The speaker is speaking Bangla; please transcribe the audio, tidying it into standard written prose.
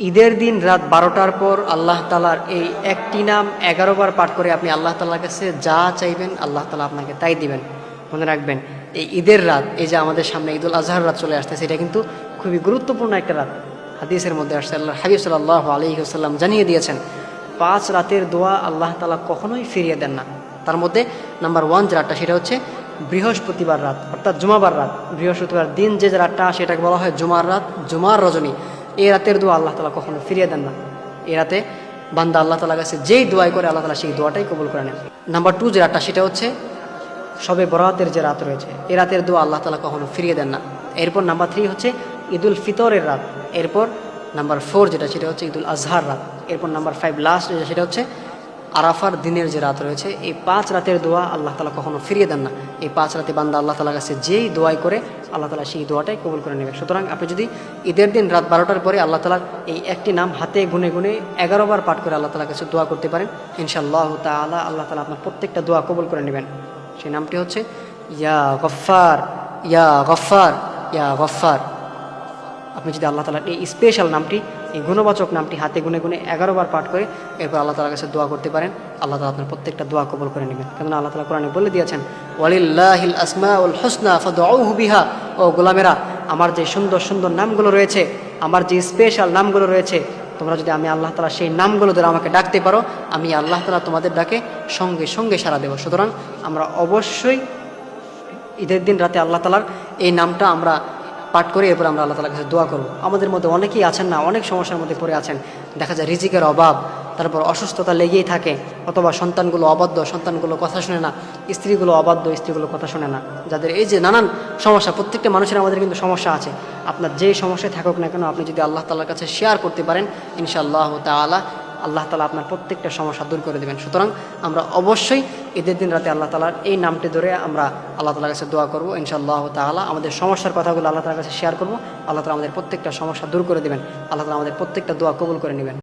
ঈদের দিন রাত 12টার পর আল্লাহ তাআলার এই একটি নাম 11 বার পাঠ করে আপনি আল্লাহ তাআলার কাছে যা চাইবেন আল্লাহ তাআলা আপনাকে তাই দিবেন। মনে রাখবেন, এই ঈদের রাত, এই যে আমাদের সামনে ঈদুল আজহার রাত চলে আসতেছে, এটা কিন্তু খুবই গুরুত্বপূর্ণ একটা রাত। হাদিসের মধ্যে আসছে, আল্লাহর হাবিব সাল্লাল্লাহু আলাইহি ওয়াসাল্লাম জানিয়ে দিয়েছেন 5 রাতের দোয়া আল্লাহ তাআলা কখনোই ফিরিয়ে দেন না। তার মধ্যে নাম্বার 1 যে রাতটা, সেটা হচ্ছে বৃহস্পতিবার রাত, অর্থাৎ জুমাবার রাত। বৃহস্পতিবার দিন যে রাতটা সেটাকে বলা হয় জুমার রাত, জুমার রজনী। এই রাতের দোয়া আল্লাহ তাআলা কখনো ফিরিয়ে দেন না। এই রাতে বান্দা আল্লাহ তাআলার কাছে যেই দোয়াই করে আল্লাহ তাআলা সেই দোয়াটাই কবুল করে নেন। নাম্বার 2 যে রাতটা, সেটা হচ্ছে শবে বরাতের যে রাত রয়েছে, এই রাতের দোয়া আল্লাহ তাআলা কখনো ফিরিয়ে দেন না। এরপর নাম্বার 3 হচ্ছে ঈদুল ফিতরের রাত। এরপর নাম্বার 4 যেটা, সেটা হচ্ছে ঈদুল আজহার রাত। এরপর নাম্বার 5 লাস্ট যেটা, সেটা হচ্ছে আরাফার দিনের যে রাত রয়েছে। এই 5 রাতের দোয়া আল্লাহ তাআলা কখনো ফিরিয়ে দেন না। এই 5 রাতে বান্দা আল্লাহ তাআলার কাছে যেই দোয়াই করে আল্লাহ তাআলা সেই দোয়াটাই কবুল করে নেবে। সুতরাং আপনি যদি ঈদের দিন রাত 12টার পরে আল্লাহ তাআলার এই একটি নাম হাতে গুনে গুনে 11 বার পাঠ করে আল্লাহ তাআলার কাছে দোয়া করতে পারেন, ইনশাআল্লাহ তাআলা আল্লাহ তাআলা আপনার প্রত্যেকটা দোয়া কবুল করে নেবেন। সেই নামটি হচ্ছে ইয়া গফফার, ইয়া গফফার, ইয়া গফফার। আপনি যদি আল্লাহ তাআলার এই স্পেশাল নামটি, এই গুণবাচক নামটি হাতে গুনে গুনে 11 বার পাঠ করে এরপর আল্লাহ তাআলার কাছে দোয়া করতে পারেন, আল্লাহ তাআলা আপনার প্রত্যেকটা দোয়া কবুল করে নেবেন। কেননা আল্লাহ তাআলা কোরআনে বলে দিয়েছেন, ওয়ালিল্লাহিল আসমাউল হুসনা ফাদউহু বিহা। ও গোলামেরা, আমার যে সুন্দর সুন্দর নামগুলো রয়েছে, আমার যে স্পেশাল নামগুলো রয়েছে, তোমরা যদি আমি আল্লাহ তাআলা সেই নামগুলো ধরে আমাকে ডাকতে পারো, আমি আল্লাহ তাআলা তোমাদের ডাকে সঙ্গে সঙ্গে সাড়া দেব। সুতরাং আমরা অবশ্যই ঈদের দিন রাতে আল্লাহ তাআলার এই নামটা আমরা পাঠ করে এরপর আমরা আল্লাহ তাআলার কাছে দোয়া করব। আমাদের মধ্যে অনেকেই আছেন না, অনেক সমস্যার মধ্যে পড়ে আছেন। দেখা যায় রিজিকের অভাব, তারপর অসুস্থতা লেগেই থাকে, অথবা সন্তানগুলো অবাধ্য, সন্তানগুলো কথা শুনে না, স্ত্রীগুলো অবাধ্য, স্ত্রীগুলো কথা শুনে না। যাদের এই যে নানান সমস্যা, প্রত্যেকটা মানুষের আমাদের কিন্তু সমস্যা আছে। আপনার যেই সমস্যায় থাকুক না কেন, আপনি যদি আল্লাহ তাআলার কাছে শেয়ার করতে পারেন, ইনশাআল্লাহ তাআলা আল্লাহ তাআলা আপনার প্রত্যেকটা সমস্যা দূর করে দেবেন। সুতরাং আমরা অবশ্যই ঈদের দিন রাতে আল্লাহ তাআলার এই নামটি ধরে আমরা আল্লাহ তাআলার কাছে দোয়া করব, ইনশাআল্লাহ তাআলা আমাদের সমস্যার কথাগুলো আল্লাহ তাআলার কাছে শেয়ার করব। আল্লাহ তাআলা আমাদের প্রত্যেকটা সমস্যা দূর করে দেবেন, আল্লাহ তাআলা আমাদের প্রত্যেকটা দোয়া কবুল করে নেবেন।